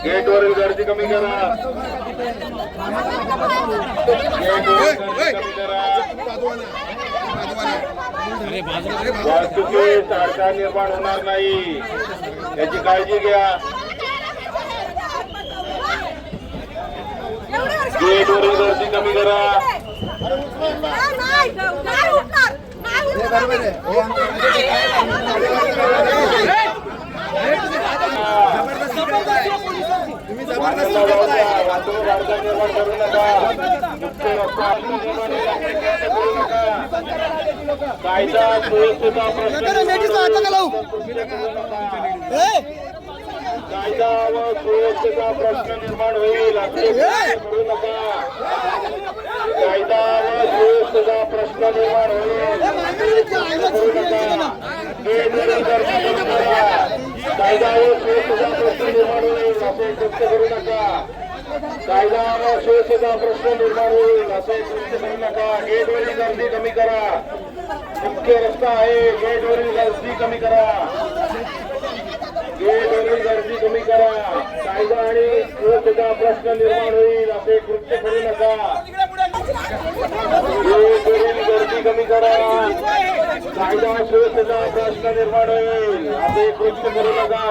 गेटवरील गर्दी कमी करा. वाहतुकीत अडथळा निर्माण होणार नाही याची काळजी घ्या. गेटवरील गर्दी कमी करा. कायदा सुव्यवस्थेचा प्रश्न कायदा व सुव्यवस्थेचा प्रश्न निर्माण होईल करू नका. कायदा व सुव्यवस्थेचा प्रश्न निर्माण होईल करू नका. कायदा व सुव्यवस्थेचा प्रश्न निर्माण होईल असे कृत्य करू नका. कायदा व सुव्यवस्थेचा प्रश्न निर्माण होईल असे कृत्य करू नका. गेटवरील गर्दी कमी करा. मुख्य रस्ता आहे. गेटवरील गर्दी कमी करा. गेटवरील गर्दी कमी करा. कायदा आणि सुव्यवस्थेचा प्रश्न निर्माण होईल असे कृत्य करू नका. गेटवरील गर्दी कमी करा. कायदा सुव्यवस्थेचा प्रश्न निर्माण होईल असे कृत्य करू नका.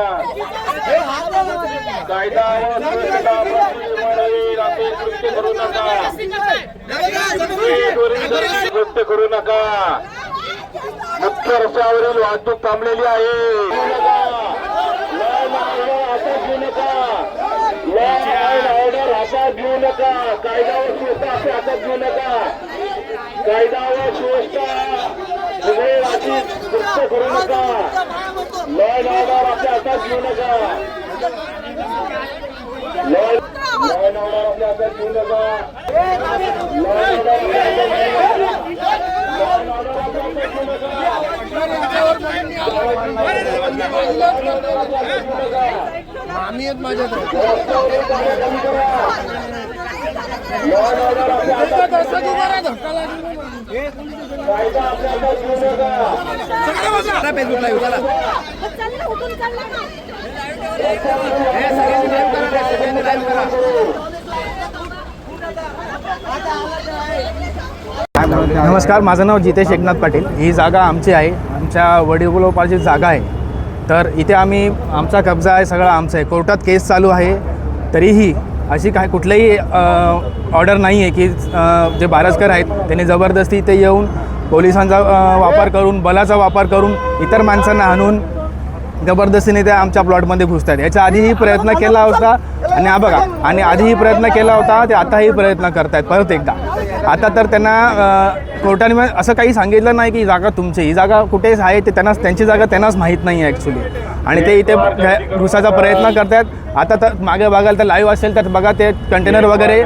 कायदा व सुव्यवस्थेचा प्रश्न निर्माण होईल असे कृत्य करू नका. गेटवरील गर्दी कृत्य करू नका. मुख्य रस्त्यावरील वाहतूक थांबलेली आहे. हातात घेऊ नका. कायदा व सुव्यवस्था असे हातात घेऊ नका. कायदा व सुव्यवस्था अशी कृत्य करू नका. लॉ अँड ऑर्डर असे हातात घेऊ नका. लॉ अँड ऑर्डर आपल्या हातात घेऊ नका. लॉ अँड आम्ही आहेत माझ्या नमस्कार, माझं नाव जितेश एकनाथ पाटील. ही जागा आमची आहे, आमच्या वडिलोपार्जित जागा आहे. तर इथे आम्ही आमचा कब्जा आहे, सगळं आमचं आहे. कोर्टात केस चालू आहे, तरीही अशी काय कुठलीही ऑर्डर नाही आहे की जे बारसकर आहेत त्यांनी जबरदस्ती इथे येऊन पोलिसांचा वापर करून, बलाचा वापर करून इतर माणसांना आणून जबरदस्तीने ते आमच्या प्लॉटमध्ये घुसतात. याच्या आधीही प्रयत्न केला होता आणि हा बघा, आणि आधीही प्रयत्न केला होता, ते आताही प्रयत्न करत आहेत परत एकदा. आता तर त्यांना कोर्टाने असं काही सांगितलं नाही की ही जागा तुमची, ही जागा कुठेच आहे ते त्यांची जागा त्यांनाच माहीत नाही आहे ॲक्च्युली. आणि ते इथे घुसाचा प्रयत्न करत आहेत. आता तर मागे बघाल तर लाईव्ह असेल तर बघा, ते कंटेनर वगैरे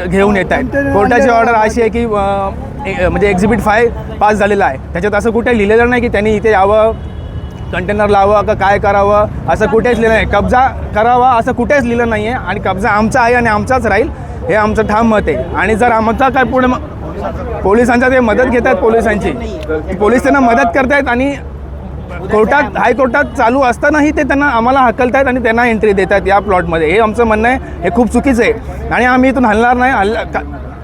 घेऊन येत आहेत. कोर्टाची ऑर्डर अशी आहे की म्हणजे एक्झिबिट 5 पास झालेला आहे. त्याच्यात असं कुठे लिहिलेलं नाही की त्यांनी इथे यावं, कंटेनर लावावं का काय करावं, असं कुठेच लिहिलं नाही. कब्जा करावा असं कुठेच लिहिलं नाही आहे. आणि कब्जा आमचा आहे आणि आमचाच राहील, हे आमचं ठाम मत आहे. आणि जर आमचा काय पुढे पोलिसांचा ते मदत घेत आहेत, पोलीस त्यांना मदत करत आहेत आणि कोर्टात हायकोर्टात चालू असतानाही ते त्यांना आम्हाला हकलत आहेत आणि त्यांना एंट्री देत आहेत या प्लॉटमध्ये. हे आमचं म्हणणं आहे, हे खूप चुकीचं आहे आणि आम्ही इथून हलणार नाही.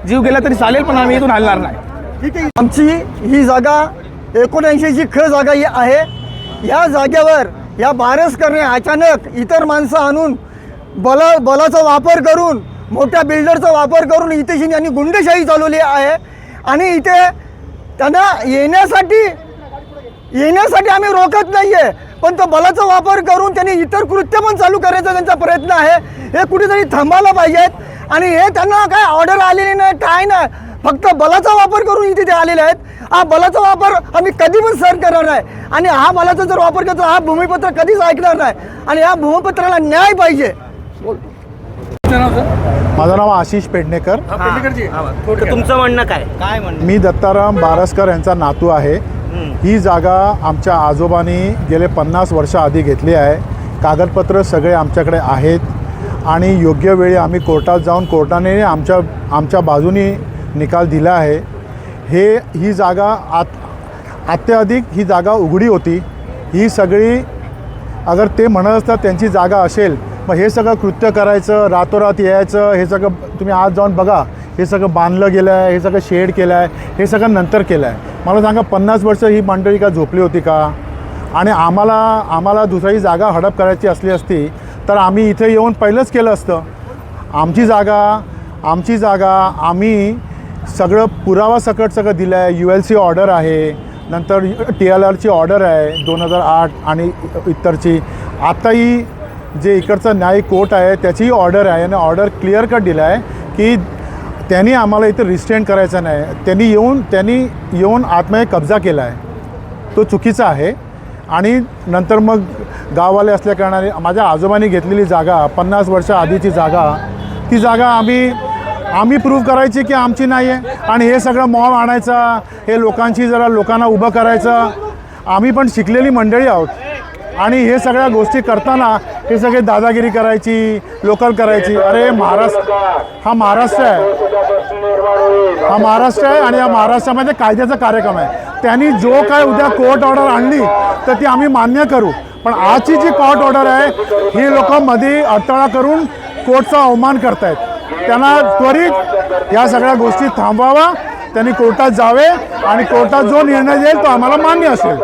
जीव गेला तरी चालेल, पण आम्ही इथून हलणार नाही. ठीक आहे. आमची ही जागा 79ची ख जागा ही आहे. या जागेवर या बारसकरने अचानक इतर माणसं आणून बलाचा वापर करून, मोठ्या बिल्डरचा वापर करून इथे यांनी गुंडशाही चालवली आहे. आणि इथे त्यांना येण्यासाठी आम्ही रोखत नाही आहे, पण तो बलाचा वापर करून त्यांनी इतर कृत्य पण चालू करायचा त्यांचा प्रयत्न आहे. हे कुठेतरी थांबायला पाहिजेत. आणि हे त्यांना काय ऑर्डर आलेली नाही, काय नाही, फक्त बलाचा वापर करून इथे ते आलेले आहेत. हा बलाचा वापर आम्ही कधी पण सहन करणार नाही. आणि हा बलाचा जर वापर करतो, हा भूमिपत्र कधीच ऐकणार नाही. आणि या भूमिपत्राला न्याय पाहिजे. माझं नाव आशिष पेडणेकर. तुमचं म्हणणं काय म्हणणं? मी दत्ताराम बारसकर यांचा नातू आहे. ही जागा आमच्या आजोबांनी गेले 50 वर्ष आधी घेतली आहे. कागदपत्र सगळे आमच्याकडे आहेत आणि योग्य वेळी आम्ही कोर्टात जाऊन कोर्टाने आमच्या बाजूनी निकाल दिला आहे. ही जागा अत्याधिक ही जागा उघडी होती. ही सगळी अगर ते म्हणत असतात त्यांची जागा असेल, मग हे सगळं कृत्य करायचं, रातोरात यायचं, हे सगळं तुम्ही आज जाऊन बघा, हे सगळं बांधलं गेलं आहे, हे सगळं शेड केलं आहे, हे सगळं नंतर केलं आहे. मला सांगा 50 वर्ष ही मंडळी का झोपली होती का? आणि आम्हाला दुसरी जागा हडप करायची असली असती तर आम्ही इथे येऊन पहिलंच केलं असतं. आमची जागा आम्ही सगळं पुरावा सकट सगळं दिलं आहे. ULC ऑर्डर आहे, नंतर TLRची ऑर्डर आहे 2008 आणि इतरची. आत्ताही जे इकडचं न्यायिक कोर्ट आहे त्याचीही ऑर्डर आहे आणि ऑर्डर क्लिअर कट दिला आहे की त्यांनी आम्हाला इथे रिस्ट्रेंट करायचं नाही. त्यांनी येऊन आतमध्ये कब्जा केला आहे, तो चुकीचा आहे. आणि नंतर मग गाववाले असल्या कारणाने माझ्या आजोबांनी घेतलेली जागा 50 वर्ष आधीची जागा, ती जागा आम्ही प्रूव्ह करायची की आमची नाही आहे. आणि हे सगळं मॉब आणायचा, हे लोकांना उभं करायचं. आम्ही पण शिकलेली मंडळी आहोत आणि हे सगळ्या गोष्टी करताना हे सगळे दादागिरी करायची, लोकल करायची. अरे हा महाराष्ट्र आहे आणि या महाराष्ट्रामध्ये कायद्याचा कार्यक्रम आहे. त्यांनी जो काय उद्या कोर्ट ऑर्डर आणली तर ती आम्ही मान्य करू, पण आजची जी कोर्ट ऑर्डर आहे ही लोक मध्ये अडथळा करून कोर्टचा अवमान करतायत. त्यांना त्वरित या सगळ्या गोष्टी थांबवावा, त्यांनी कोर्टात जावे आणि कोर्टात जो निर्णय देईल तो आम्हाला मान्य असेल.